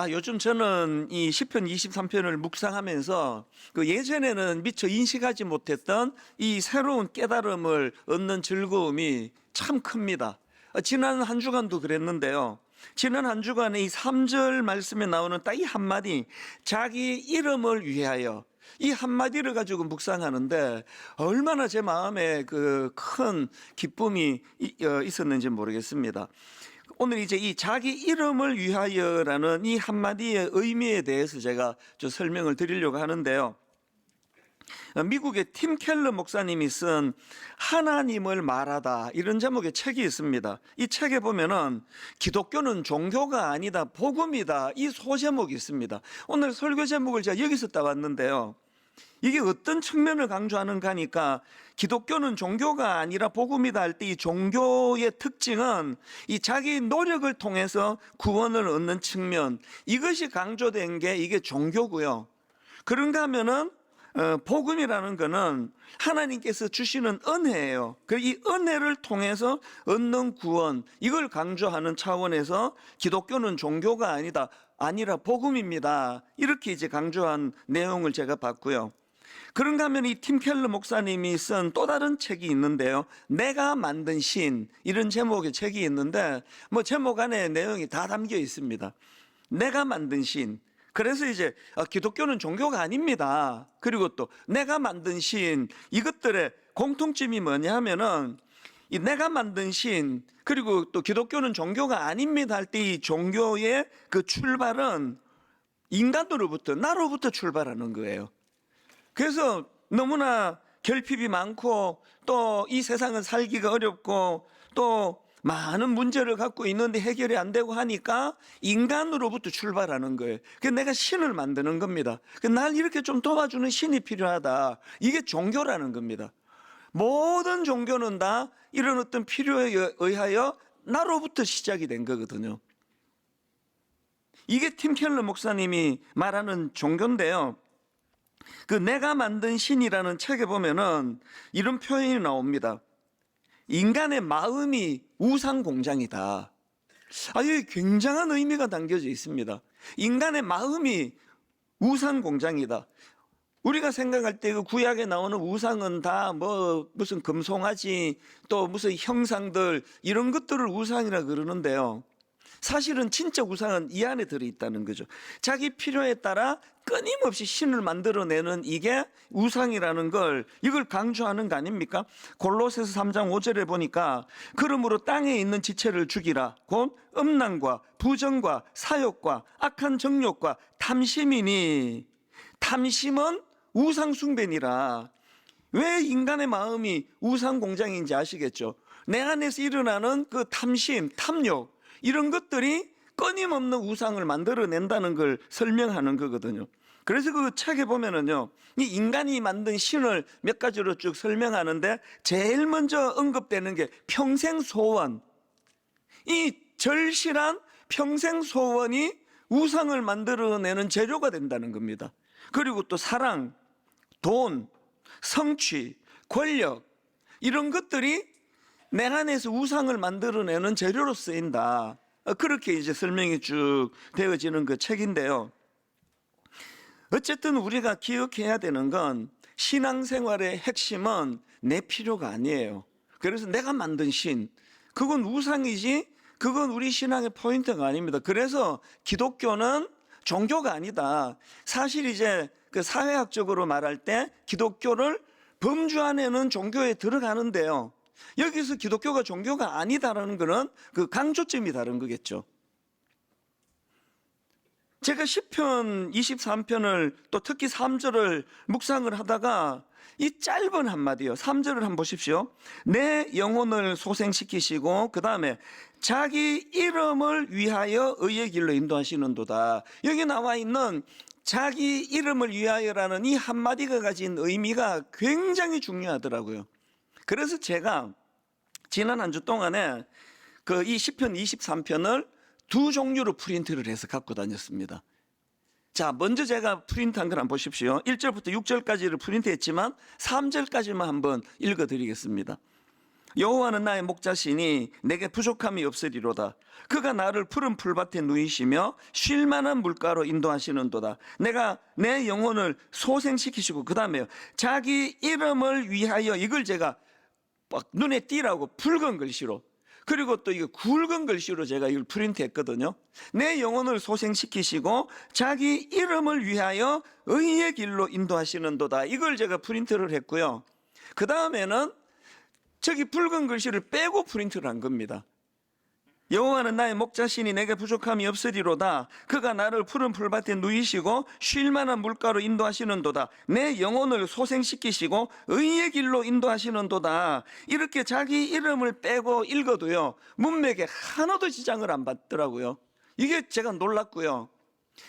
요즘 저는 이 시편 23편을 묵상하면서 예전에는 미처 인식하지 못했던 이 새로운 깨달음을 얻는 즐거움이 참 큽니다. 지난 한 주간도 그랬는데요. 지난 한 주간에 이 3절 말씀에 나오는 딱 이 한마디, 자기 이름을 위하여, 이 한마디를 가지고 묵상하는데 얼마나 제 마음에 그 큰 기쁨이 있었는지 모르겠습니다. 오늘 이제 이 자기 이름을 위하여라는 이 한마디의 의미에 대해서 제가 좀 설명을 드리려고 하는데요. 미국의 팀 켈러 목사님이 쓴 하나님을 말하다 이런 제목의 책이 있습니다. 이 책에 보면은 기독교는 종교가 아니다 복음이다 이 소제목이 있습니다. 오늘 설교 제목을 제가 여기서 따왔는데요. 이게 어떤 측면을 강조하는가 하니까 기독교는 종교가 아니라 복음이다 할 때 이 종교의 특징은 이 자기 노력을 통해서 구원을 얻는 측면, 이것이 강조된 게 이게 종교고요. 그런가 하면은 복음이라는 거는 하나님께서 주시는 은혜예요. 이 은혜를 통해서 얻는 구원, 이걸 강조하는 차원에서 기독교는 종교가 아니라 복음입니다. 이렇게 이제 강조한 내용을 제가 봤고요. 그런가 하면 이 팀 켈러 목사님이 쓴 또 다른 책이 있는데요. 내가 만든 신, 이런 제목의 책이 있는데 제목 안에 내용이 다 담겨 있습니다. 내가 만든 신. 그래서 이제 기독교는 종교가 아닙니다. 그리고 또 내가 만든 신, 이것들의 공통점이 뭐냐 하면은 이 내가 만든 신, 그리고 또 기독교는 종교가 아닙니다 할 때 이 종교의 그 출발은 인간으로부터, 나로부터 출발하는 거예요. 그래서 너무나 결핍이 많고 또 이 세상은 살기가 어렵고 또 많은 문제를 갖고 있는데 해결이 안 되고 하니까 인간으로부터 출발하는 거예요. 그래서 내가 신을 만드는 겁니다. 날 이렇게 좀 도와주는 신이 필요하다. 이게 종교라는 겁니다. 모든 종교는 다 이런 어떤 필요에 의하여 나로부터 시작이 된 거거든요. 이게 팀 켈러 목사님이 말하는 종교인데요. 내가 만든 신이라는 책에 보면은 이런 표현이 나옵니다. 인간의 마음이 우상 공장이다. 여기 굉장한 의미가 담겨져 있습니다. 인간의 마음이 우상 공장이다. 우리가 생각할 때 그 구약에 나오는 우상은 다 무슨 금송아지 또 무슨 형상들 이런 것들을 우상이라 그러는데요. 사실은 진짜 우상은 이 안에 들어있다는 거죠. 자기 필요에 따라 끊임없이 신을 만들어내는 이게 우상이라는 걸, 이걸 강조하는 거 아닙니까? 골로새서 3장 5절에 보니까 그러므로 땅에 있는 지체를 죽이라. 곧 음란과 부정과 사욕과 악한 정욕과 탐심이니, 탐심은 우상 숭배니라. 왜 인간의 마음이 우상 공장인지 아시겠죠? 내 안에서 일어나는 그 탐심, 탐욕, 이런 것들이 끊임없는 우상을 만들어낸다는 걸 설명하는 거거든요. 그래서 그 책에 보면은요, 이 인간이 만든 신을 몇 가지로 쭉 설명하는데 제일 먼저 언급되는 게 평생 소원. 이 절실한 평생 소원이 우상을 만들어내는 재료가 된다는 겁니다. 그리고 또 사랑, 돈, 성취, 권력, 이런 것들이 내 안에서 우상을 만들어내는 재료로 쓰인다. 그렇게 이제 설명이 쭉 되어지는 그 책인데요. 어쨌든 우리가 기억해야 되는 건 신앙생활의 핵심은 내 필요가 아니에요. 그래서 내가 만든 신, 그건 우상이지, 그건 우리 신앙의 포인트가 아닙니다. 그래서 기독교는 종교가 아니다. 사실 이제 그 사회학적으로 말할 때 기독교를 범주 안에는 종교에 들어가는데요. 여기서 기독교가 종교가 아니다라는 것은 그 강조점이 다른 거겠죠. 제가 시편 23편을 또 특히 3절을 묵상을 하다가 이 짧은 한마디요. 3절을 한번 보십시오. 내 영혼을 소생시키시고 그 다음에 자기 이름을 위하여 의의 길로 인도하시는도다. 여기 나와 있는 자기 이름을 위하여라는 이 한마디가 가진 의미가 굉장히 중요하더라고요. 그래서 제가 지난 한 주 동안에 이 시편 23편을 두 종류로 프린트를 해서 갖고 다녔습니다. 자, 먼저 제가 프린트한 걸 한번 보십시오. 1절부터 6절까지를 프린트했지만 3절까지만 한번 읽어드리겠습니다. 여호와는 나의 목자시니 내게 부족함이 없으리로다. 그가 나를 푸른 풀밭에 누이시며 쉴 만한 물가로 인도하시는도다. 내가 내 영혼을 소생시키시고, 그 다음에요, 자기 이름을 위하여, 이걸 제가 막 눈에 띄라고 붉은 글씨로, 그리고 또 이거 굵은 글씨로 제가 이걸 프린트했거든요. 내 영혼을 소생시키시고 자기 이름을 위하여 의의 길로 인도하시는도다. 이걸 제가 프린트를 했고요. 그 다음에는 저기 붉은 글씨를 빼고 프린트를 한 겁니다. 여호와는 나의 목자시니 내게 부족함이 없으리로다. 그가 나를 푸른 풀밭에 누이시고 쉴 만한 물가로 인도하시는도다. 내 영혼을 소생시키시고 의의 길로 인도하시는도다. 이렇게 자기 이름을 빼고 읽어도요, 문맥에 하나도 지장을 안 받더라고요. 이게 제가 놀랐고요.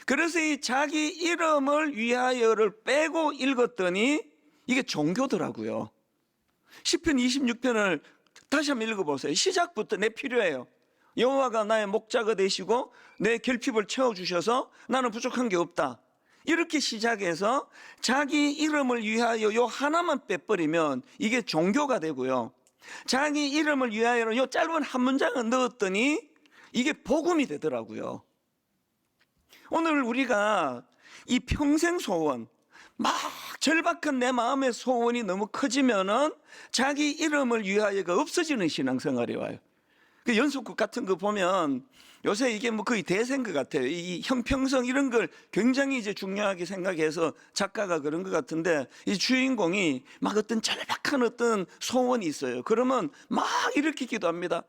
그래서 이 자기 이름을 위하여를 빼고 읽었더니 이게 종교더라고요. 시편 26편을 다시 한번 읽어보세요. 시작부터 내 필요해요. 여호와가 나의 목자가 되시고 내 결핍을 채워주셔서 나는 부족한 게 없다. 이렇게 시작해서 자기 이름을 위하여 요 하나만 빼버리면 이게 종교가 되고요. 자기 이름을 위하여는 요 짧은 한 문장을 넣었더니 이게 복음이 되더라고요. 오늘 우리가 이 평생 소원, 막 절박한 내 마음의 소원이 너무 커지면은 자기 이름을 위하여가 없어지는 신앙생활이 와요. 그 연속극 같은 거 보면 요새 이게 뭐 거의 대세인 것 같아요. 이 형평성 이런 걸 굉장히 이제 중요하게 생각해서 작가가 그런 것 같은데, 이 주인공이 막 어떤 절박한 어떤 소원이 있어요. 그러면 막 이렇게 기도합니다.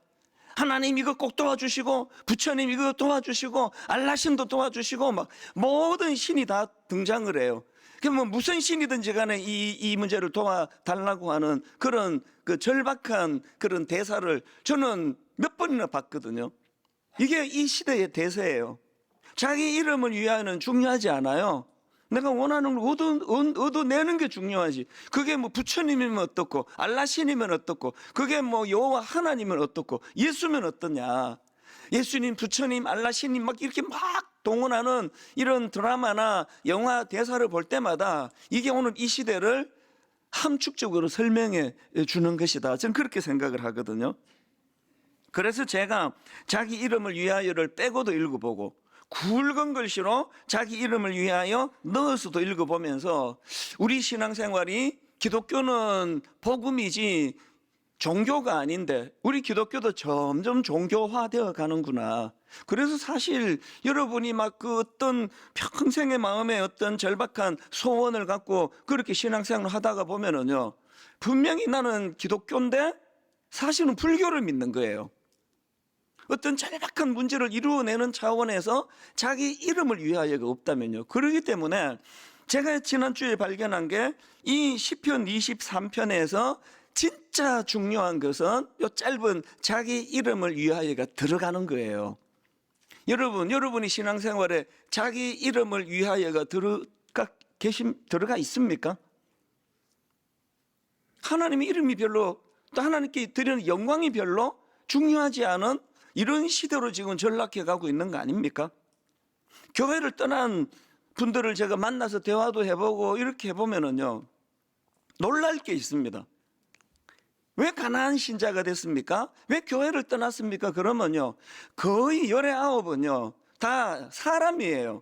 하나님 이거 꼭 도와주시고, 부처님 이거 도와주시고, 알라신도 도와주시고, 막 모든 신이 다 등장을 해요. 그러면 무슨 신이든지 간에 이 문제를 도와달라고 하는 그런 그 절박한 그런 대사를 저는 몇 번이나 봤거든요. 이게 이 시대의 대세예요. 자기 이름을 위하여는 중요하지 않아요. 내가 원하는 걸 얻어내는 게 중요하지. 그게 뭐 부처님이면 어떻고, 알라신이면 어떻고, 그게 뭐 여호와 하나님은 어떻고, 예수면 어떠냐. 예수님, 부처님, 알라신님 막 이렇게 막 동원하는 이런 드라마나 영화 대사를 볼 때마다 이게 오늘 이 시대를 함축적으로 설명해 주는 것이다. 저는 그렇게 생각을 하거든요. 그래서 제가 자기 이름을 위하여를 빼고도 읽어보고 굵은 글씨로 자기 이름을 위하여 넣어서도 읽어보면서 우리 신앙생활이 기독교는 복음이지 종교가 아닌데 우리 기독교도 점점 종교화되어 가는구나. 그래서 사실 여러분이 막 그 어떤 평생의 마음에 어떤 절박한 소원을 갖고 그렇게 신앙생활을 하다가 보면은요, 분명히 나는 기독교인데 사실은 불교를 믿는 거예요. 어떤 절박한 문제를 이루어내는 차원에서 자기 이름을 위하여가 없다면요. 그렇기 때문에 제가 지난주에 발견한 게 이 시편 23편에서 진짜 중요한 것은 이 짧은 자기 이름을 위하여가 들어가는 거예요. 여러분이 신앙생활에 자기 이름을 위하여가 들어가 있습니까? 하나님의 이름이 별로, 또 하나님께 드리는 영광이 별로 중요하지 않은 이런 시대로 지금 전락해 가고 있는 거 아닙니까? 교회를 떠난 분들을 제가 만나서 대화도 해보고 이렇게 해보면은요, 놀랄 게 있습니다. 왜 가난한 신자가 됐습니까? 왜 교회를 떠났습니까? 그러면요, 거의 열의 9은요 다 사람이에요.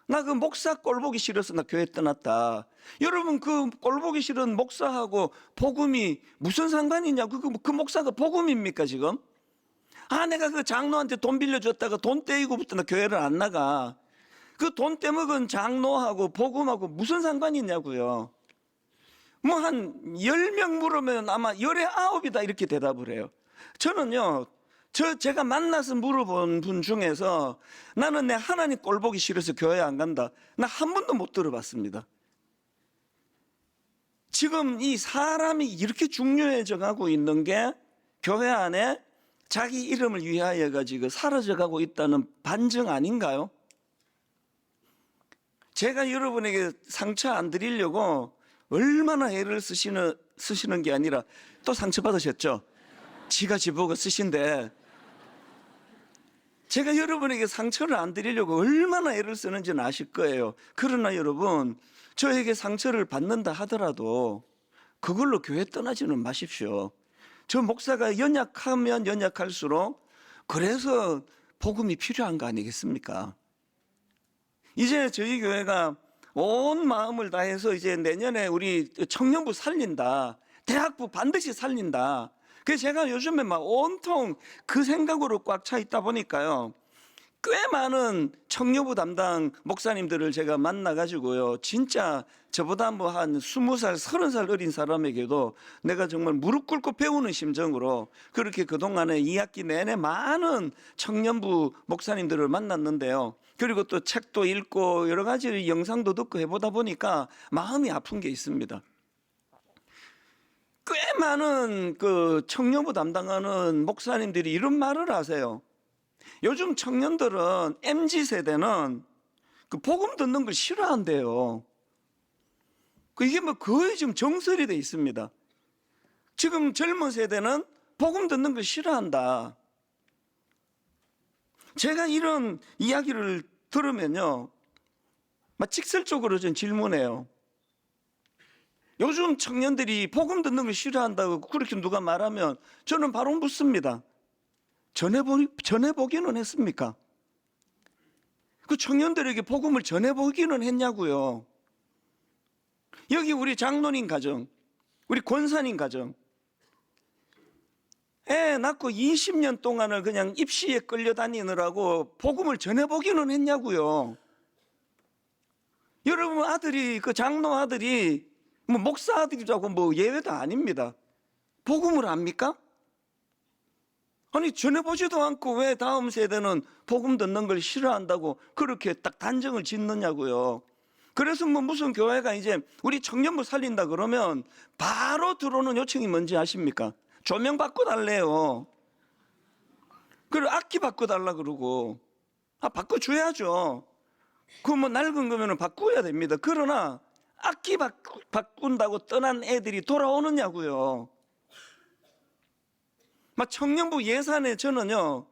나 그 목사 꼴 보기 싫어서 나 교회 떠났다. 여러분, 그 꼴 보기 싫은 목사하고 복음이 무슨 상관이 있냐고. 그 목사가 복음입니까 지금? 내가 그 장로한테 돈 빌려줬다가 돈 떼이고부터 나 교회를 안 나가. 그 돈 떼먹은 장로하고 복음하고 무슨 상관이 있냐고요. 뭐 한 10명 물으면 아마 열의 9이다 이렇게 대답을 해요. 저는요, 제가 만나서 물어본 분 중에서 나는 내 하나님 꼴 보기 싫어서 교회 안 간다, 나 한 번도 못 들어봤습니다. 지금 이 사람이 이렇게 중요해져 가고 있는 게 교회 안에 자기 이름을 위하여 가지고 사라져 가고 있다는 반증 아닌가요? 제가 여러분에게 상처 안 드리려고 얼마나 애를 쓰시는 게 아니라 또 상처 받으셨죠? 지가 지보고 쓰신데, 제가 여러분에게 상처를 안 드리려고 얼마나 애를 쓰는지는 아실 거예요. 그러나 여러분, 저에게 상처를 받는다 하더라도 그걸로 교회 떠나지는 마십시오. 저 목사가 연약하면 연약할수록 그래서 복음이 필요한 거 아니겠습니까? 이제 저희 교회가 온 마음을 다해서 이제 내년에 우리 청년부 살린다, 대학부 반드시 살린다. 그래서 제가 요즘에 막 온통 그 생각으로 꽉 차 있다 보니까요, 꽤 많은 청년부 담당 목사님들을 제가 만나가지고요, 진짜 저보다 뭐 한 20살, 30살 어린 사람에게도 내가 정말 무릎 꿇고 배우는 심정으로 그렇게 그동안에 2학기 내내 많은 청년부 목사님들을 만났는데요. 그리고 또 책도 읽고 여러 가지 영상도 듣고 해보다 보니까 마음이 아픈 게 있습니다. 꽤 많은 그 청년부 담당하는 목사님들이 이런 말을 하세요. 요즘 청년들은 MZ세대는 그 복음 듣는 걸 싫어한대요. 이게 뭐 거의 지금 정설이 돼 있습니다. 지금 젊은 세대는 복음 듣는 걸 싫어한다. 제가 이런 이야기를 들으면요, 막 직설적으로 좀 질문해요. 요즘 청년들이 복음 듣는 걸 싫어한다고 그렇게 누가 말하면 저는 바로 묻습니다. 전해보기는 했습니까? 그 청년들에게 복음을 전해보기는 했냐고요. 여기 우리 장로님 가정, 우리 권사님 가정, 애 낳고 20년 동안을 그냥 입시에 끌려다니느라고 복음을 전해보기는 했냐고요. 여러분 아들이, 그 장로 아들이 뭐 목사 아들이라고 뭐 예외도 아닙니다. 복음을 압니까? 아니 전해보지도 않고 왜 다음 세대는 복음 듣는 걸 싫어한다고 그렇게 딱 단정을 짓느냐고요. 그래서 뭐 무슨 교회가 이제 우리 청년부 살린다 그러면 바로 들어오는 요청이 뭔지 아십니까? 조명 바꿔달래요. 그리고 악기 바꿔달라 그러고, 바꿔줘야죠. 그거 뭐 낡은 거면 바꿔야 됩니다. 그러나 악기 바꾼다고 떠난 애들이 돌아오느냐고요. 막 청년부 예산에 저는요,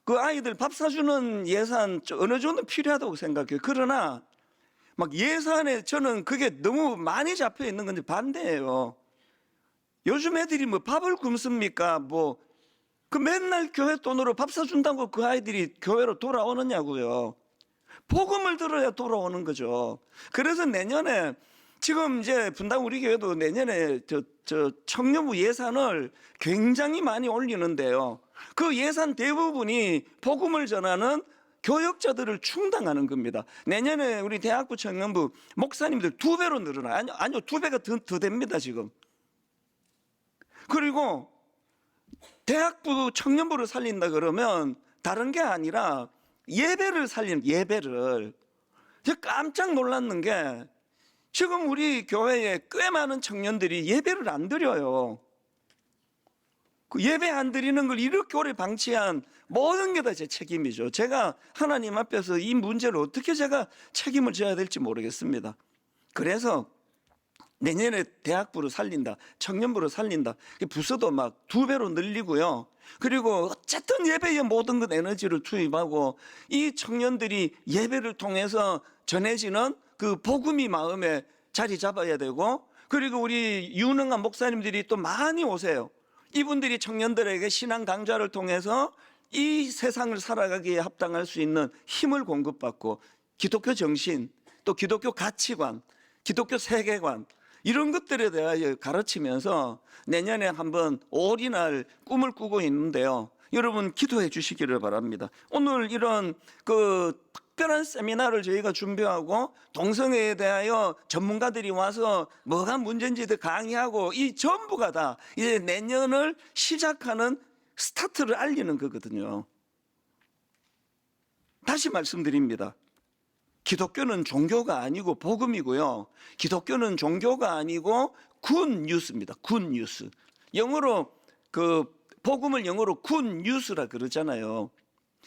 그 아이들 밥 사주는 예산 어느 정도 필요하다고 생각해요. 그러나 막 예산에 저는 그게 너무 많이 잡혀 있는 건지 반대예요. 요즘 애들이 뭐 밥을 굶습니까? 뭐 그 맨날 교회 돈으로 밥 사준다고 그 아이들이 교회로 돌아오느냐고요. 복음을 들어야 돌아오는 거죠. 그래서 내년에 지금 이제 분당 우리 교회도 내년에 저 청년부 예산을 굉장히 많이 올리는데요. 그 예산 대부분이 복음을 전하는 교역자들을 충당하는 겁니다. 내년에 우리 대학부 청년부 목사님들 2배로 늘어나요. 아니요 2배가 더 됩니다 지금. 그리고 대학부 청년부를 살린다 그러면 다른 게 아니라 예배를 살리는, 예배를. 제가 깜짝 놀랐는 게 지금 우리 교회에 꽤 많은 청년들이 예배를 안 드려요. 그 예배 안 드리는 걸 이렇게 오래 방치한 모든 게 다 제 책임이죠. 제가 하나님 앞에서 이 문제를 어떻게 제가 책임을 져야 될지 모르겠습니다. 그래서 내년에 대학부를 살린다, 청년부를 살린다, 부서도 막 2배로 늘리고요. 그리고 어쨌든 예배에 모든 것 에너지를 투입하고 이 청년들이 예배를 통해서 전해지는 그 복음이 마음에 자리 잡아야 되고, 그리고 우리 유능한 목사님들이 또 많이 오세요. 이분들이 청년들에게 신앙 강좌를 통해서 이 세상을 살아가기에 합당할 수 있는 힘을 공급받고 기독교 정신, 또 기독교 가치관, 기독교 세계관 이런 것들에 대하여 가르치면서 내년에 한번 어린이날 꿈을 꾸고 있는데요. 여러분 기도해 주시기를 바랍니다. 오늘 이런 그 특별한 세미나를 저희가 준비하고 동성애에 대하여 전문가들이 와서 뭐가 문제인지 강의하고 이 전부가 다 이제 내년을 시작하는 스타트를 알리는 거거든요. 다시 말씀드립니다. 기독교는 종교가 아니고 복음이고요. 기독교는 종교가 아니고 굿 뉴스입니다. 굿 뉴스. 영어로 그 복음을 영어로 굿 뉴스라 그러잖아요.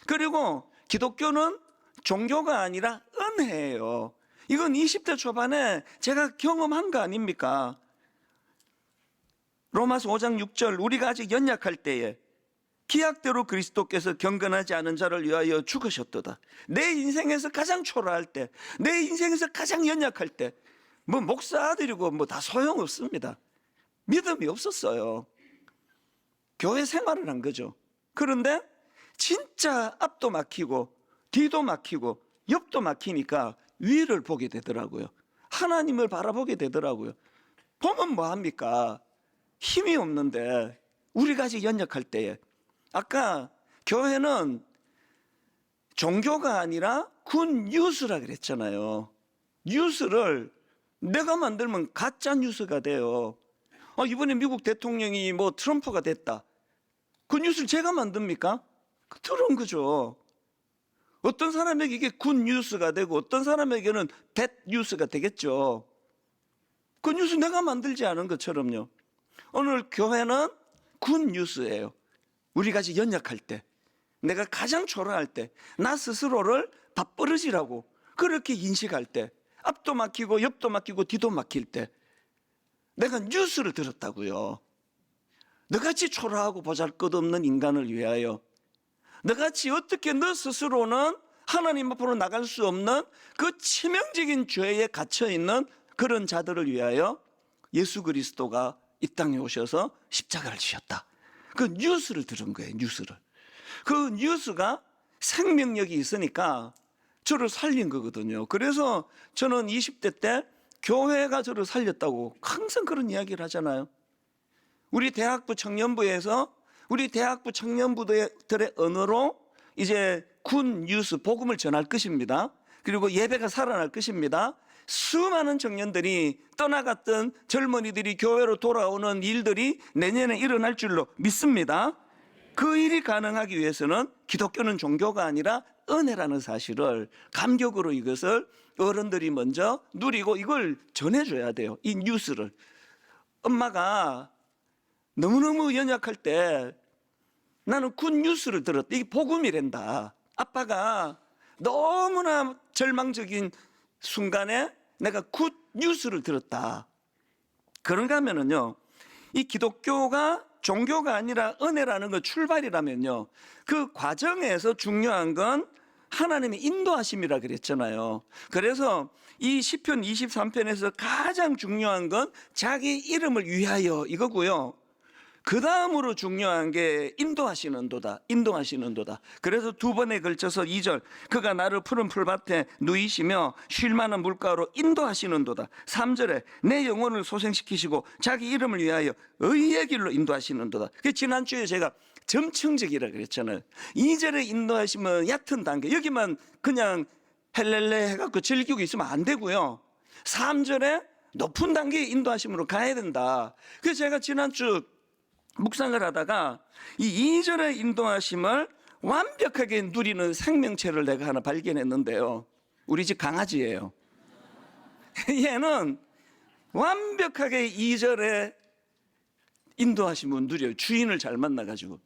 그리고 기독교는 종교가 아니라 은혜예요. 이건 20대 초반에 제가 경험한 거 아닙니까? 로마서 5장 6절 우리가 아직 연약할 때에 기약대로 그리스도께서 경건하지 않은 자를 위하여 죽으셨도다. 내 인생에서 가장 초라할 때, 내 인생에서 가장 연약할 때, 뭐 목사 아들이고 뭐 다 소용없습니다. 믿음이 없었어요. 교회 생활을 한 거죠. 그런데 진짜 앞도 막히고 뒤도 막히고 옆도 막히니까 위를 보게 되더라고요. 하나님을 바라보게 되더라고요. 보면 뭐합니까? 힘이 없는데 우리 같이 연약할 때에, 아까 교회는 종교가 아니라 군 뉴스라 그랬잖아요. 뉴스를 내가 만들면 가짜 뉴스가 돼요. 이번에 미국 대통령이 뭐 트럼프가 됐다. 그 뉴스를 제가 만듭니까? 들은 거죠. 어떤 사람에게 이게 군 뉴스가 되고 어떤 사람에게는 뱃 뉴스가 되겠죠. 그 뉴스 내가 만들지 않은 것처럼요. 오늘 교회는 군 뉴스예요. 우리 같이 연약할 때, 내가 가장 초라할 때, 나 스스로를 밥버릇이라고 그렇게 인식할 때, 앞도 막히고 옆도 막히고 뒤도 막힐 때 내가 뉴스를 들었다고요. 너같이 초라하고 보잘것없는 인간을 위하여, 너같이 어떻게 너 스스로는 하나님 앞으로 나갈 수 없는 그 치명적인 죄에 갇혀있는 그런 자들을 위하여 예수 그리스도가 이 땅에 오셔서 십자가를 지셨다. 그 뉴스를 들은 거예요. 뉴스를. 그 뉴스가 생명력이 있으니까 저를 살린 거거든요. 그래서 저는 20대 때 교회가 저를 살렸다고 항상 그런 이야기를 하잖아요. 우리 대학부 청년부에서 우리 대학부 청년부들의 언어로 이제 군 뉴스 복음을 전할 것입니다. 그리고 예배가 살아날 것입니다. 수많은 청년들이 떠나갔던 젊은이들이 교회로 돌아오는 일들이 내년에 일어날 줄로 믿습니다. 그 일이 가능하기 위해서는 기독교는 종교가 아니라 은혜라는 사실을 감격으로 이것을 어른들이 먼저 누리고 이걸 전해줘야 돼요. 이 뉴스를. 엄마가 너무너무 연약할 때 나는 굿 뉴스를 들었다. 이게 복음이란다. 아빠가 너무나 절망적인 순간에 내가 굿 뉴스를 들었다. 그런가 하면은요, 이 기독교가 종교가 아니라 은혜라는 거 출발이라면요, 그 과정에서 중요한 건 하나님의 인도하심이라 그랬잖아요. 그래서 이 시편 23편에서 가장 중요한 건 자기 이름을 위하여 이거고요. 그 다음으로 중요한 게 인도하시는도다. 인도하시는도다. 그래서 두 번에 걸쳐서 2절, 그가 나를 푸른 풀밭에 누이시며 쉴만한 물가로 인도하시는도다. 3절에 내 영혼을 소생시키시고 자기 이름을 위하여 의의 길로 인도하시는도다. 지난주에 제가 점층적이라 그랬잖아요. 2절에 인도하시면 얕은 단계, 여기만 그냥 헬렐레 해갖고 즐기고 있으면 안 되고요. 3절에 높은 단계의 인도하심으로 가야 된다. 그래서 제가 지난주 묵상을 하다가 이 2절의 인도하심을 완벽하게 누리는 생명체를 내가 하나 발견했는데요. 우리 집 강아지예요. 얘는 완벽하게 2절에 인도하심을 누려요. 주인을 잘 만나가지고.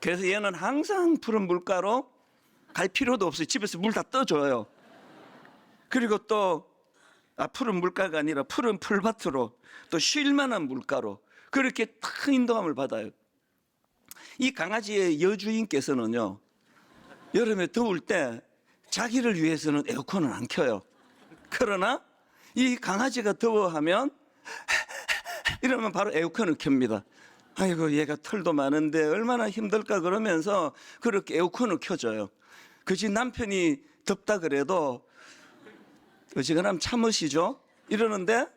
그래서 얘는 항상 푸른 물가로 갈 필요도 없어요. 집에서 물 다 떠줘요. 그리고 또 푸른 물가가 아니라 푸른 풀밭으로, 또 쉴만한 물가로 그렇게 탁 인도함을 받아요. 이 강아지의 여주인께서는요, 여름에 더울 때 자기를 위해서는 에어컨을 안 켜요. 그러나 이 강아지가 더워하면 이러면 바로 에어컨을 켭니다. 아이고, 얘가 털도 많은데 얼마나 힘들까 그러면서 그렇게 에어컨을 켜줘요. 그치, 남편이 덥다 그래도 어지간하면 참으시죠? 이러는데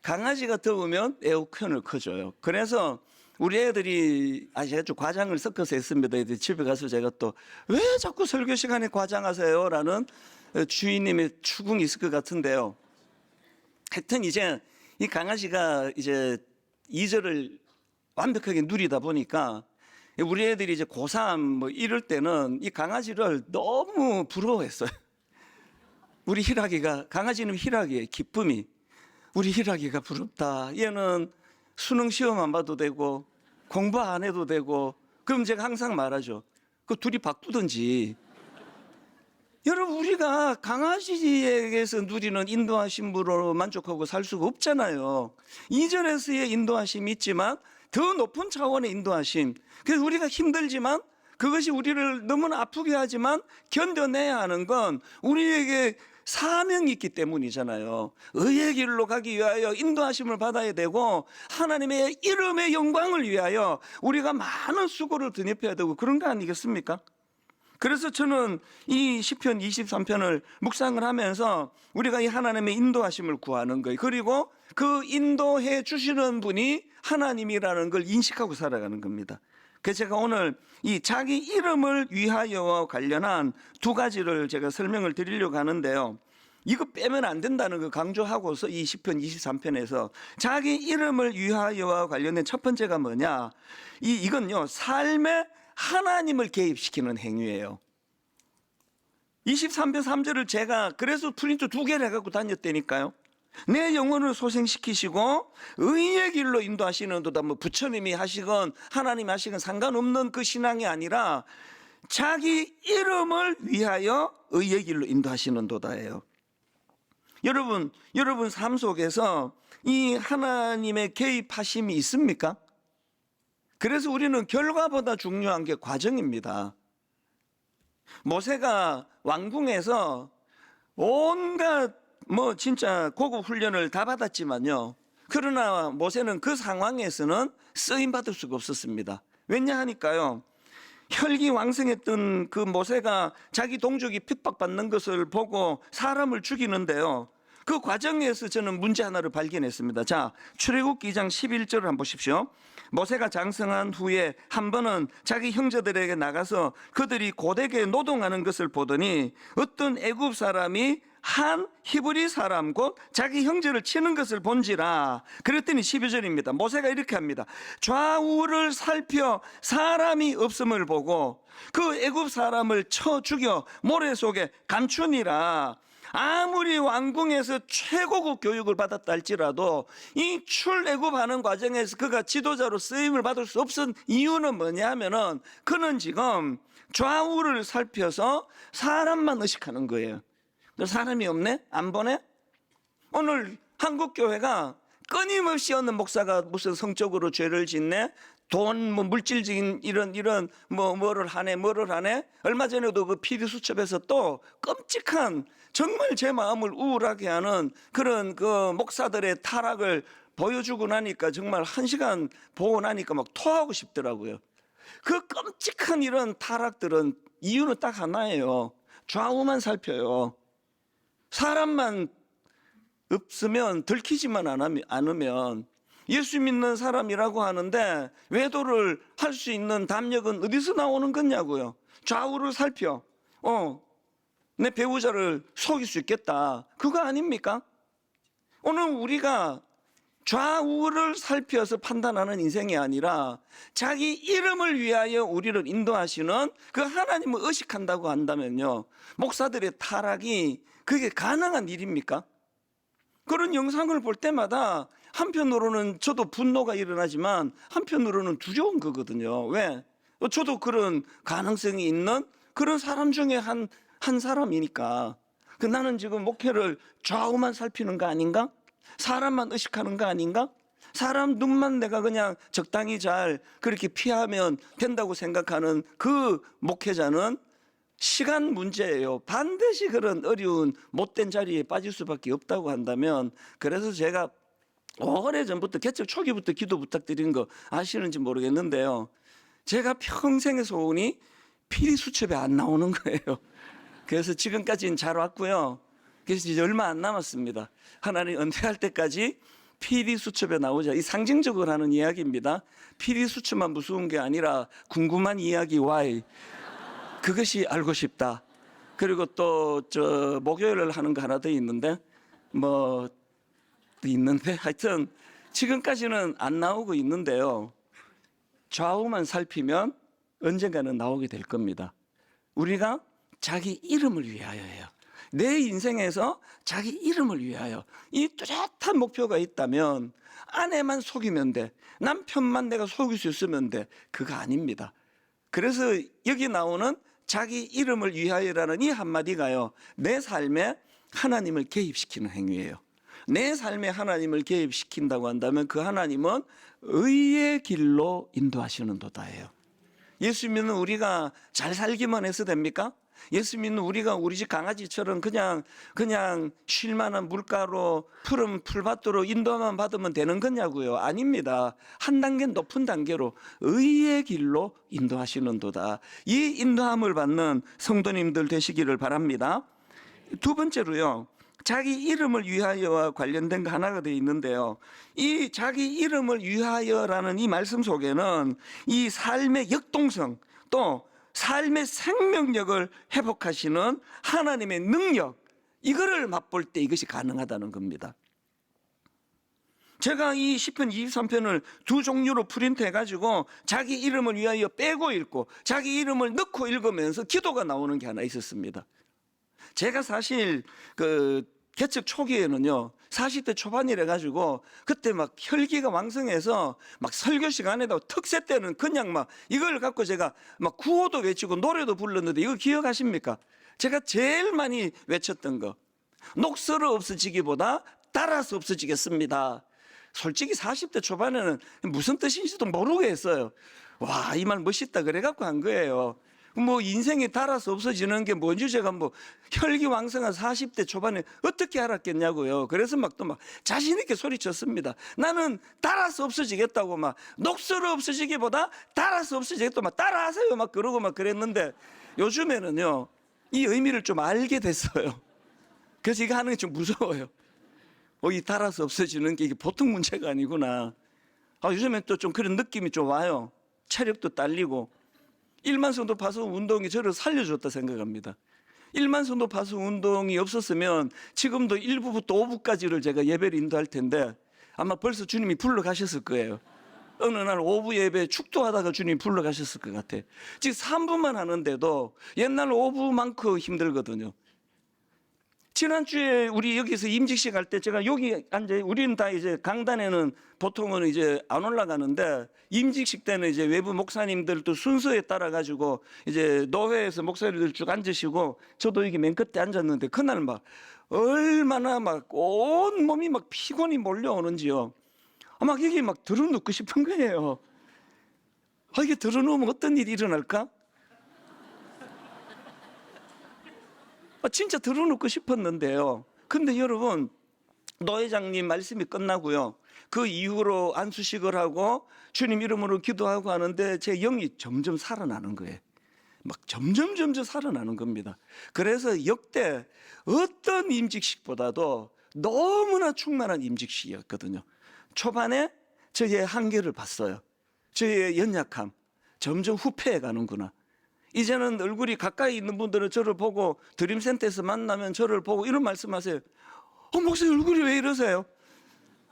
강아지가 더우면 에어컨을 켜줘요. 그래서 우리 애들이 아주 과장을 섞어서 했습니다. 집에 가서 제가 또 왜 자꾸 설교 시간에 과장하세요? 라는 주인님의 추궁이 있을 것 같은데요. 하여튼 이제 이 강아지가 이제 2절을 완벽하게 누리다 보니까 우리 애들이 이제 고3 뭐 이럴 때는 이 강아지를 너무 부러워했어요. 우리 희락이가, 강아지는 희락이에요. 기쁨이. 우리 희락이가 부럽다. 얘는 수능 시험 안 봐도 되고 공부 안 해도 되고. 그럼 제가 항상 말하죠. 그 둘이 바꾸든지. 여러분, 우리가 강아지에게서 누리는 인도하심으로 만족하고 살 수가 없잖아요. 2절에서의 인도하심이 있지만 더 높은 차원의 인도하심. 그래서 우리가 힘들지만 그것이 우리를 너무나 아프게 하지만 견뎌내야 하는 건 우리에게 사명이 있기 때문이잖아요. 의의 길로 가기 위하여 인도하심을 받아야 되고 하나님의 이름의 영광을 위하여 우리가 많은 수고를 드녀야 되고 그런 거 아니겠습니까? 그래서 저는 이 시편 23편을 묵상을 하면서 우리가 이 하나님의 인도하심을 구하는 거예요. 그리고 그 인도해 주시는 분이 하나님이라는 걸 인식하고 살아가는 겁니다. 그래서 제가 오늘 이 자기 이름을 위하여와 관련한 두 가지를 제가 설명을 드리려고 하는데요. 이거 빼면 안 된다는 거 강조하고서 이 시편 23편에서 자기 이름을 위하여와 관련된 첫 번째가 뭐냐? 이건요, 삶에 하나님을 개입시키는 행위예요. 23편 3절을 제가 그래서 프린트 2개를 해갖고 다녔다니까요. 내 영혼을 소생시키시고 의의 길로 인도하시는 도다. 뭐 부처님이 하시건 하나님 하시건 상관없는 그 신앙이 아니라 자기 이름을 위하여 의의 길로 인도하시는 도다예요. 여러분 삶 속에서 이 하나님의 개입하심이 있습니까? 그래서 우리는 결과보다 중요한 게 과정입니다. 모세가 왕궁에서 온갖 진짜 고급 훈련을 다 받았지만요. 그러나 모세는 그 상황에서는 쓰임 받을 수가 없었습니다. 왜냐 하니까요. 혈기왕성했던 그 모세가 자기 동족이 핍박받는 것을 보고 사람을 죽이는데요. 그 과정에서 저는 문제 하나를 발견했습니다. 자, 출애굽기 2장 11절을 한번 보십시오. 모세가 장성한 후에 한 번은 자기 형제들에게 나가서 그들이 고되게 노동하는 것을 보더니 어떤 애굽 사람이 한 히브리 사람 곧 자기 형제를 치는 것을 본지라. 그랬더니 12절입니다. 모세가 이렇게 합니다. 좌우를 살펴 사람이 없음을 보고 그 애굽 사람을 쳐 죽여 모래 속에 감추니라. 아무리 왕궁에서 최고급 교육을 받았다 할지라도 이 출애굽하는 과정에서 그가 지도자로 쓰임을 받을 수 없은 이유는 뭐냐면은 그는 지금 좌우를 살펴서 사람만 의식하는 거예요. 사람이 없네? 안 보네? 오늘 한국교회가 끊임없이 어느 목사가 무슨 성적으로 죄를 짓네? 돈, 물질적인 이런 뭐를 하네. 얼마 전에도 그 PD수첩에서 또 끔찍한 정말 제 마음을 우울하게 하는 그런 그 목사들의 타락을 보여주고 나니까 정말 1시간 보고 나니까 막 토하고 싶더라고요. 그 끔찍한 이런 타락들은 이유는 딱 하나예요. 좌우만 살펴요. 사람만 없으면 들키지만 않으면 예수 믿는 사람이라고 하는데 외도를 할 수 있는 담력은 어디서 나오는 거냐고요. 좌우를 살펴. 내 배우자를 속일 수 있겠다. 그거 아닙니까? 오늘 우리가 좌우를 살펴서 판단하는 인생이 아니라 자기 이름을 위하여 우리를 인도하시는 그 하나님을 의식한다고 한다면요. 목사들의 타락이 그게 가능한 일입니까? 그런 영상을 볼 때마다 한편으로는 저도 분노가 일어나지만 한편으로는 두려운 거거든요. 왜? 저도 그런 가능성이 있는 그런 사람 중에 한 사람이니까. 나는 지금 목회를 좌우만 살피는 거 아닌가? 사람만 의식하는 거 아닌가? 사람 눈만 내가 그냥 적당히 잘 그렇게 피하면 된다고 생각하는 그 목회자는 시간 문제예요. 반드시 그런 어려운 못된 자리에 빠질 수밖에 없다고 한다면, 그래서 제가 오래전부터 개척 초기부터 기도 부탁드린 거 아시는지 모르겠는데요. 제가 평생의 소원이 PD수첩에 안 나오는 거예요. 그래서 지금까지는 잘 왔고요. 그래서 이제 얼마 안 남았습니다. 하나님 은퇴할 때까지 PD수첩에 나오자. 이 상징적으로 하는 이야기입니다. PD수첩만 무서운 게 아니라 궁금한 이야기 Y. 그것이 알고 싶다. 그리고 또 목요일을 하는 거 하나 더 있는데 하여튼 지금까지는 안 나오고 있는데요. 좌우만 살피면 언젠가는 나오게 될 겁니다. 우리가 자기 이름을 위하여예요. 내 인생에서 자기 이름을 위하여 이 뚜렷한 목표가 있다면 아내만 속이면 돼. 남편만 내가 속일 수 있으면 돼. 그거 아닙니다. 그래서 여기 나오는 자기 이름을 위하여라는 이 한마디가요. 내 삶에 하나님을 개입시키는 행위예요. 내 삶에 하나님을 개입시킨다고 한다면 그 하나님은 의의 길로 인도하시는 도다예요. 예수 믿는 우리가 잘 살기만 해서 됩니까? 예수 믿는 우리가 우리 집 강아지처럼 그냥 쉴만한 물가로 푸른 풀밭으로 인도만 받으면 되는 거냐고요? 아닙니다. 한 단계 높은 단계로 의의 길로 인도하시는도다. 이 인도함을 받는 성도님들 되시기를 바랍니다. 두 번째로요, 자기 이름을 위하여와 관련된 거 하나가 되어 있는데요, 이 자기 이름을 위하여라는 이 말씀 속에는 이 삶의 역동성, 또 삶의 생명력을 회복하시는 하나님의 능력, 이거를 맛볼 때 이것이 가능하다는 겁니다. 제가 이 시편 23편을 두 종류로 프린트 해가지고 자기 이름을 위하여 빼고 읽고 자기 이름을 넣고 읽으면서 기도가 나오는 게 하나 있었습니다. 제가 사실 개척 초기에는요, 40대 초반이라 가지고 그때 막 혈기가 왕성해서 막 설교 시간에도 특세 때는 그냥 막 이걸 갖고 제가 막 구호도 외치고 노래도 불렀는데, 이거 기억하십니까? 제가 제일 많이 외쳤던 거, 녹슬어 없어지기보다 따라서 없어지겠습니다. 솔직히 40대 초반에는 무슨 뜻인지도 모르고 했어요. 와, 이 말 멋있다 그래갖고 한 거예요. 뭐 인생이 달아서 없어지는 게 뭔지 제가 뭐 혈기왕성한 40대 초반에 어떻게 알았겠냐고요. 그래서 막 또 막 자신 있게 소리쳤습니다. 나는 달아서 없어지겠다고, 막 녹슬어 없어지기보다 달아서 없어지겠다고 막 따라하세요 막 그러고 막 그랬는데, 요즘에는요 이 의미를 좀 알게 됐어요. 그래서 이거 하는 게 좀 무서워요. 이 달아서 없어지는 게 이게 보통 문제가 아니구나. 요즘엔 또 좀 그런 느낌이 좀 와요. 체력도 딸리고. 1만 성도 파송 운동이 저를 살려줬다 생각합니다. 1만 성도 파송 운동이 없었으면 지금도 1부부터 5부까지를 제가 예배를 인도할 텐데 아마 벌써 주님이 불러가셨을 거예요. 어느 날 오후 예배 축도하다가 주님이 불러가셨을 것 같아. 지금 3부만 하는데도 옛날 오후만큼 힘들거든요. 지난주에 우리 여기서 임직식 할 때 제가 여기 앉아, 우리는 다 이제 강단에는 보통은 이제 안 올라가는데, 임직식 때는 이제 외부 목사님들도 순서에 따라 가지고 이제 노회에서 목사님들 쭉 앉으시고 저도 여기 맨 끝에 앉았는데, 그날 막 얼마나 막 온 몸이 막 피곤이 몰려오는지요. 막 여기 막 들어눕고 싶은 거예요. 이게 들어놓으면 어떤 일이 일어날까? 진짜 들어놓고 싶었는데요. 근데 여러분, 노 회장님 말씀이 끝나고요, 그 이후로 안수식을 하고 주님 이름으로 기도하고 하는데 제 영이 점점 살아나는 거예요. 막 점점 살아나는 겁니다. 그래서 역대 어떤 임직식보다도 너무나 충만한 임직식이었거든요. 초반에 저의 한계를 봤어요. 저의 연약함, 점점 후퇴해 가는구나. 이제는 얼굴이 가까이 있는 분들은 저를 보고, 드림센터에서 만나면 저를 보고 이런 말씀하세요. 목사님 얼굴이 왜 이러세요?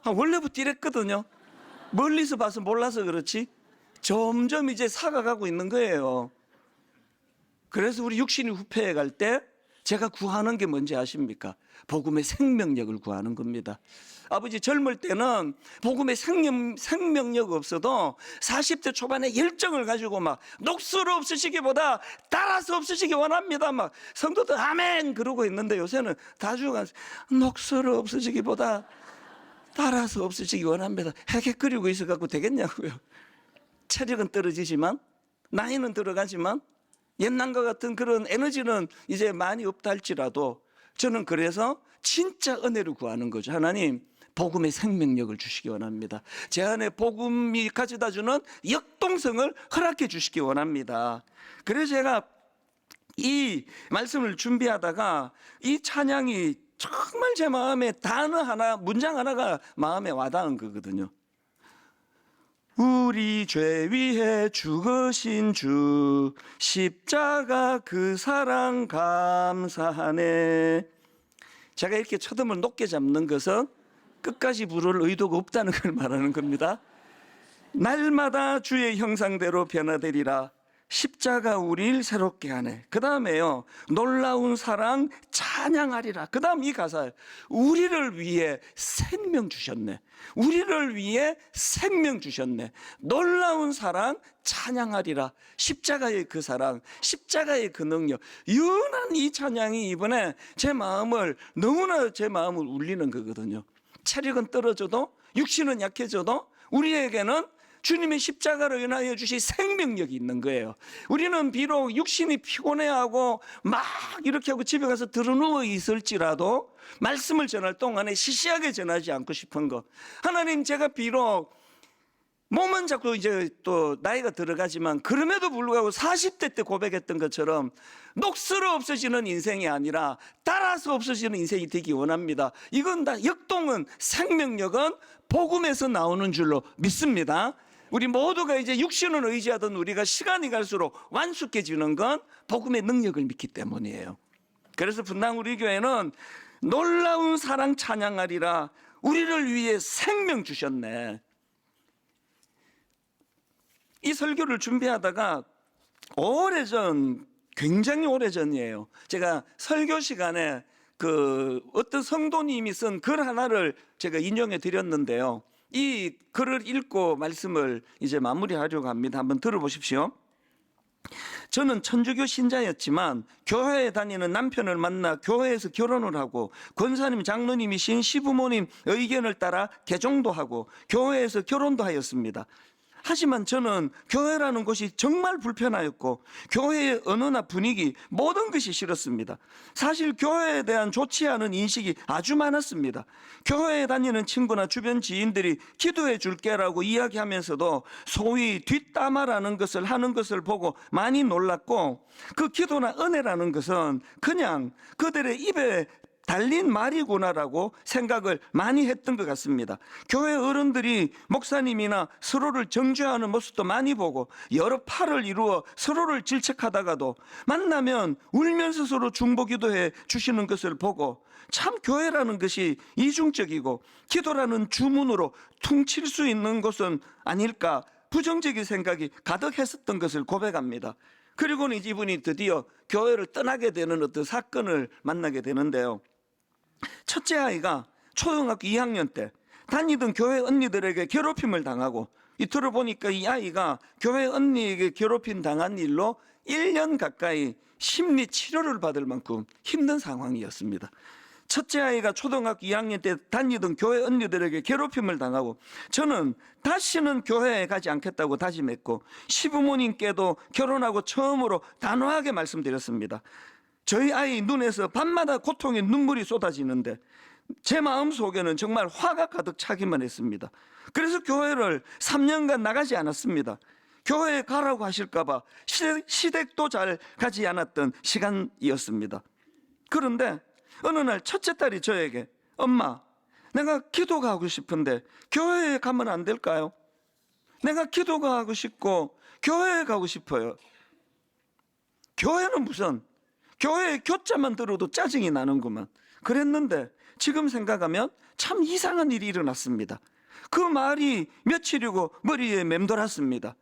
원래부터 이랬거든요. 멀리서 봐서 몰라서 그렇지 점점 이제 사가가고 있는 거예요. 그래서 우리 육신이 후퇴해 갈 때 제가 구하는 게 뭔지 아십니까? 복음의 생명력을 구하는 겁니다. 아버지, 젊을 때는 복음의 생명력 없어도 40대 초반에 열정을 가지고 막 녹슬어 없으시기보다 따라서 없으시기 원합니다. 막 성도들 아멘 그러고 있는데, 요새는 다 죽어가서 녹슬어 없으시기보다 따라서 없으시기 원합니다. 헤헤거리고 있어갖고 되겠냐고요. 체력은 떨어지지만, 나이는 들어가지만, 옛날과 같은 그런 에너지는 이제 많이 없다 할지라도 저는 그래서 진짜 은혜를 구하는 거죠. 하나님, 복음의 생명력을 주시기 원합니다. 제 안에 복음이 가져다 주는 역동성을 허락해 주시기 원합니다. 그래서 제가 이 말씀을 준비하다가 이 찬양이 정말 제 마음에 단어 하나, 문장 하나가 마음에 와닿은 거거든요. 우리 죄 위해 죽으신 주, 십자가 그 사랑 감사하네. 제가 이렇게 초점을 높게 잡는 것은 끝까지 부를 의도가 없다는 걸 말하는 겁니다. 날마다 주의 형상대로 변화되리라. 십자가 우리를 새롭게 하네. 그 다음에요, 놀라운 사랑 찬양하리라. 그 다음 이 가사예요. 우리를 위해 생명 주셨네. 우리를 위해 생명 주셨네. 놀라운 사랑 찬양하리라. 십자가의 그 사랑, 십자가의 그 능력, 유난 이 찬양이 이번에 너무나 제 마음을 울리는 거거든요. 체력은 떨어져도, 육신은 약해져도 우리에게는 주님의 십자가로 인하여 주신 생명력이 있는 거예요. 우리는 비록 육신이 피곤해하고 막 이렇게 하고 집에 가서 드러누워 있을지라도 말씀을 전할 동안에 시시하게 전하지 않고 싶은 거. 하나님, 제가 비록 몸은 자꾸 이제 또 나이가 들어가지만 그럼에도 불구하고 40대 때 고백했던 것처럼 녹슬어 없어지는 인생이 아니라 따라서 없어지는 인생이 되기 원합니다. 이건 다 역동은, 생명력은 복음에서 나오는 줄로 믿습니다. 우리 모두가 이제 육신을 의지하던 우리가 시간이 갈수록 완숙해지는 건 복음의 능력을 믿기 때문이에요. 그래서 분당 우리 교회는 놀라운 사랑 찬양하리라, 우리를 위해 생명 주셨네. 이 설교를 준비하다가 오래전, 굉장히 오래전이에요. 제가 설교 시간에 어떤 성도님이 쓴 글 하나를 제가 인용해 드렸는데요. 이 글을 읽고 말씀을 이제 마무리하려고 합니다. 한번 들어보십시오. 저는 천주교 신자였지만 교회에 다니는 남편을 만나 교회에서 결혼을 하고 권사님, 장로님이신 시부모님 의견을 따라 개종도 하고 교회에서 결혼도 하였습니다. 하지만 저는 교회라는 곳이 정말 불편하였고 교회의 언어나 분위기, 모든 것이 싫었습니다. 사실 교회에 대한 좋지 않은 인식이 아주 많았습니다. 교회에 다니는 친구나 주변 지인들이 기도해 줄게라고 이야기하면서도 소위 뒷담화라는 것을 하는 것을 보고 많이 놀랐고, 그 기도나 은혜라는 것은 그냥 그들의 입에 달린 말이구나라고 생각을 많이 했던 것 같습니다. 교회 어른들이 목사님이나 서로를 정죄하는 모습도 많이 보고 여러 팔을 이루어 서로를 질책하다가도 만나면 울면서 서로 중보기도해 주시는 것을 보고 참 교회라는 것이 이중적이고 기도라는 주문으로 퉁칠 수 있는 것은 아닐까, 부정적인 생각이 가득했었던 것을 고백합니다. 그리고는 이분이 드디어 교회를 떠나게 되는 어떤 사건을 만나게 되는데요. 첫째 아이가 초등학교 2학년 때 다니던 교회 언니들에게 괴롭힘을 당하고, 들어보니까 이 아이가 교회 언니에게 괴롭힘 당한 일로 1년 가까이 심리 치료를 받을 만큼 힘든 상황이었습니다. 첫째 아이가 초등학교 2학년 때 다니던 교회 언니들에게 괴롭힘을 당하고 저는 다시는 교회에 가지 않겠다고 다짐했고 시부모님께도 결혼하고 처음으로 단호하게 말씀드렸습니다. 저희 아이 눈에서 밤마다 고통의 눈물이 쏟아지는데 제 마음속에는 정말 화가 가득 차기만 했습니다. 그래서 교회를 3년간 나가지 않았습니다. 교회에 가라고 하실까봐 시댁도 잘 가지 않았던 시간이었습니다. 그런데 어느 날 첫째 딸이 저에게, 엄마, 내가 기도가 하고 싶은데 교회에 가면 안 될까요? 내가 기도가 하고 싶고 교회에 가고 싶어요. 교회는 무슨, 교회의 교자만 들어도 짜증이 나는구만. 그랬는데 지금 생각하면 참 이상한 일이 일어났습니다. 그 말이 며칠이고 머리에 맴돌았습니다.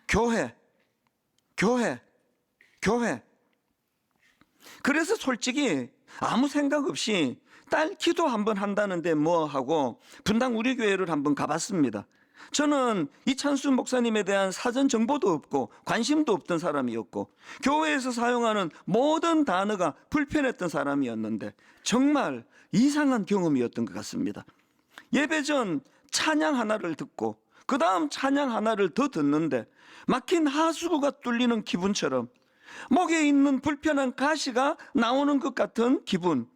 교회. 그래서 솔직히 아무 생각 없이 딸 기도 한번 한다는데 뭐 하고 분당 우리 교회를 한번 가봤습니다. 저는 이찬수 목사님에 대한 사전 정보도 없고 관심도 없던 사람이었고 교회에서 사용하는 모든 단어가 불편했던 사람이었는데 정말 이상한 경험이었던 것 같습니다. 예배 전 찬양 하나를 듣고 그 다음 찬양 하나를 더 듣는데 막힌 하수구가 뚫리는 기분처럼 목에 있는 불편한 가시가 나오는 것 같은 기분,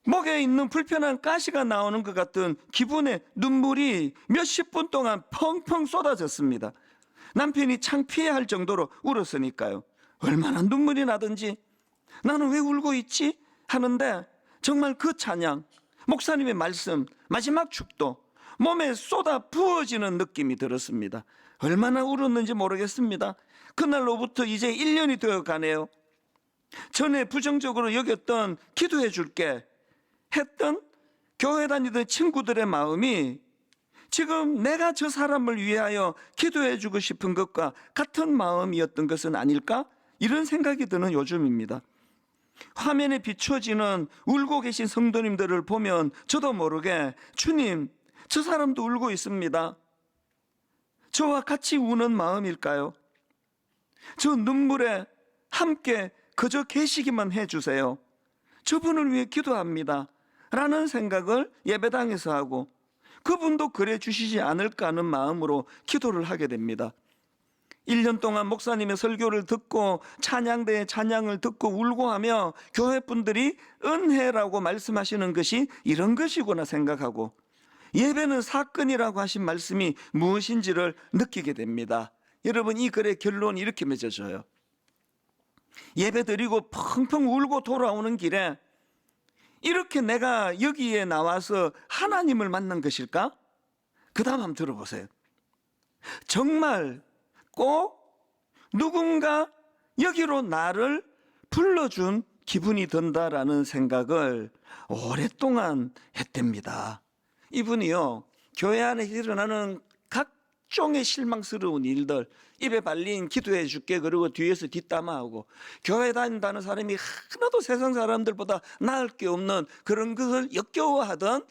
목에 있는 불편한 가시가 나오는 것 같은 기분에 눈물이 몇십 분 동안 펑펑 쏟아졌습니다. 남편이 창피해할 정도로 울었으니까요. 얼마나 눈물이 나든지 나는 왜 울고 있지? 하는데 정말 그 찬양, 목사님의 말씀, 마지막 축도 몸에 쏟아 부어지는 느낌이 들었습니다. 얼마나 울었는지 모르겠습니다. 그날로부터 이제 1년이 되어 가네요. 전에 부정적으로 여겼던 기도해 줄게 했던 교회 다니던 친구들의 마음이 지금 내가 저 사람을 위하여 기도해 주고 싶은 것과 같은 마음이었던 것은 아닐까? 이런 생각이 드는 요즘입니다. 화면에 비춰지는 울고 계신 성도님들을 보면 저도 모르게 주님, 저 사람도 울고 있습니다. 저와 같이 우는 마음일까요? 저 눈물에 함께 그저 계시기만 해주세요. 저분을 위해 기도합니다 라는 생각을 예배당에서 하고 그분도 그래 주시지 않을까 하는 마음으로 기도를 하게 됩니다. 1년 동안 목사님의 설교를 듣고 찬양대의 찬양을 듣고 울고 하며 교회 분들이 은혜라고 말씀하시는 것이 이런 것이구나 생각하고, 예배는 사건이라고 하신 말씀이 무엇인지를 느끼게 됩니다. 여러분, 이 글의 결론이 이렇게 맺어져요. 예배 드리고 펑펑 울고 돌아오는 길에 이렇게 내가 여기에 나와서 하나님을 만난 것일까? 그 다음 한번 들어보세요. 정말 꼭 누군가 여기로 나를 불러준 기분이 든다라는 생각을 오랫동안 했답니다. 이분이요, 교회 안에서 일어나는 각종의 실망스러운 일들, 입에 발린 기도해 줄게 그러고 뒤에서 뒷담화하고, 교회 다닌다는 사람이 하나도 세상 사람들보다 나을 게 없는 그런 것을 역겨워하던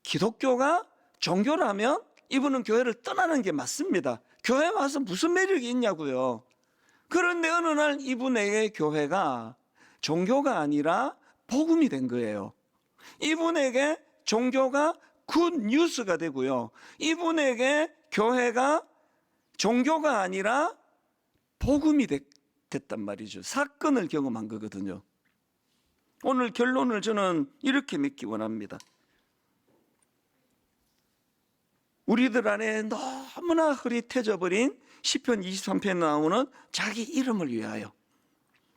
기독교가 종교라면 이분은 교회를 떠나는 게 맞습니다. 교회 와서 무슨 매력이 있냐고요. 그런데 어느 날 이분에게 교회가 종교가 아니라 복음이 된 거예요. 이분에게 종교가 굿 뉴스가 되고요, 이분에게 교회가 종교가 아니라 복음이 됐단 말이죠. 사건을 경험한 거거든요. 오늘 결론을 저는 이렇게 맺기 원합니다. 우리들 안에 너무나 흐릿해져 버린 시편 23편에 나오는 자기 이름을 위하여,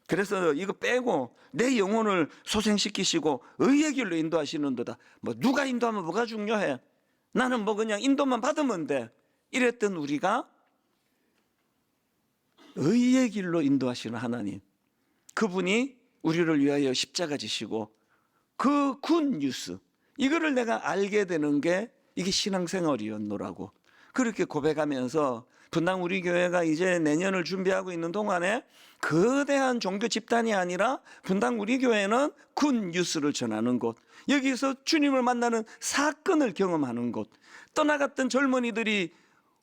그래서 이거 빼고 내 영혼을 소생시키시고 의의 길로 인도하시는도다. 뭐 누가 인도하면 뭐가 중요해, 나는 뭐 그냥 인도만 받으면 돼, 이랬던 우리가 의의 길로 인도하시는 하나님, 그분이 우리를 위하여 십자가 지시고 그 굿뉴스, 이거를 내가 알게 되는 게 이게 신앙생활이었노라고 그렇게 고백하면서, 분당 우리 교회가 이제 내년을 준비하고 있는 동안에 거대한 종교 집단이 아니라 분당 우리 교회는 굿뉴스를 전하는 곳, 여기서 주님을 만나는 사건을 경험하는 곳, 떠나갔던 젊은이들이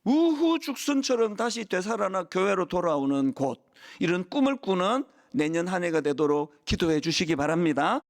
우후죽순처럼 다시 되살아나 교회로 돌아오는 곳, 이런 꿈을 꾸는 내년 한 해가 되도록 기도해 주시기 바랍니다.